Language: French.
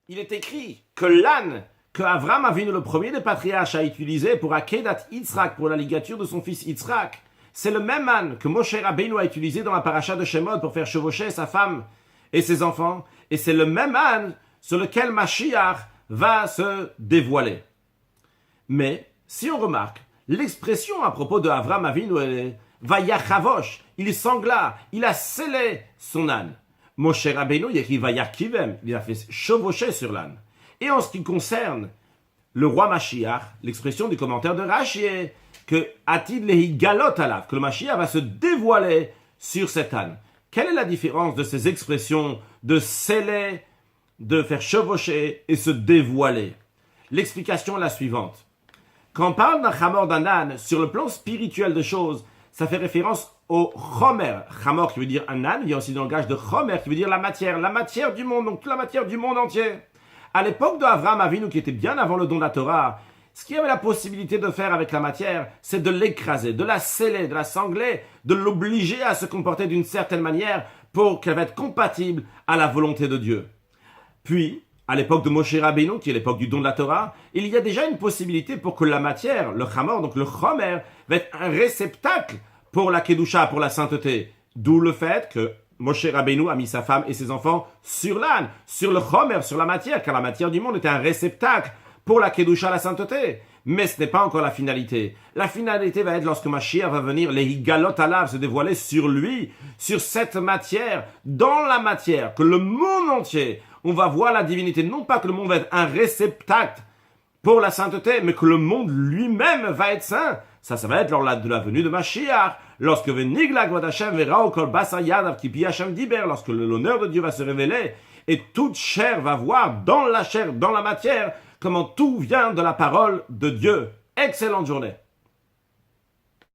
il est écrit que l'âne que Avram Avinu, le premier des patriarches, a utilisé pour Akedat Yitzhak, pour la ligature de son fils Yitzhak, c'est le même âne que Moshe Rabbeinu a utilisé dans la paracha de Shemot pour faire chevaucher sa femme et ses enfants. Et c'est le même âne sur lequel Mashiach va se dévoiler. Mais, si on remarque, l'expression à propos de Avram Avinu, elle est Vayachavosh, il sangla, il a scellé son âne. Moshe Rabbeinu, il écrit Vayakivem, il a fait chevaucher sur l'âne. Et en ce qui concerne le roi Mashiach, l'expression du commentaire de Rashi est que Atid lehi galot alav, que le Mashiach va se dévoiler sur cet âne. Quelle est la différence de ces expressions de sceller, de faire chevaucher et se dévoiler? L'explication est la suivante. Quand on parle d'un chamor d'un âne, sur le plan spirituel des choses, ça fait référence au chomer. Chamor qui veut dire un âne, il y a aussi le langage de chomer qui veut dire la matière du monde, donc toute la matière du monde entier. À l'époque d'Avram Avinu, qui était bien avant le don de la Torah, ce qu'il y avait la possibilité de faire avec la matière, c'est de l'écraser, de la sceller, de la sangler, de l'obliger à se comporter d'une certaine manière pour qu'elle va être compatible à la volonté de Dieu. Puis, à l'époque de Moshe Rabbeinu, qui est l'époque du don de la Torah, il y a déjà une possibilité pour que la matière, le chamor, donc le chomer, va être un réceptacle pour la kedusha, pour la sainteté. D'où le fait que Moshe Rabbeinu a mis sa femme et ses enfants sur l'âne, sur le chomer, sur la matière, car la matière du monde était un réceptacle pour la kedusha, la sainteté. Mais ce n'est pas encore la finalité. La finalité va être lorsque Mashiach va venir, les higalot alav, se dévoiler sur lui, sur cette matière, dans la matière, que le monde entier, on va voir la divinité. Non pas que le monde va être un réceptacle pour la sainteté, mais que le monde lui-même va être saint. Ça va être lors de la venue de Mashiach, lorsque Venigla Kvod Hashem verra au kol basar yadav ki pi Hashem diber, lorsque l'honneur de Dieu va se révéler, et toute chair va voir dans la chair, dans la matière, comment tout vient de la parole de Dieu. Excellente journée.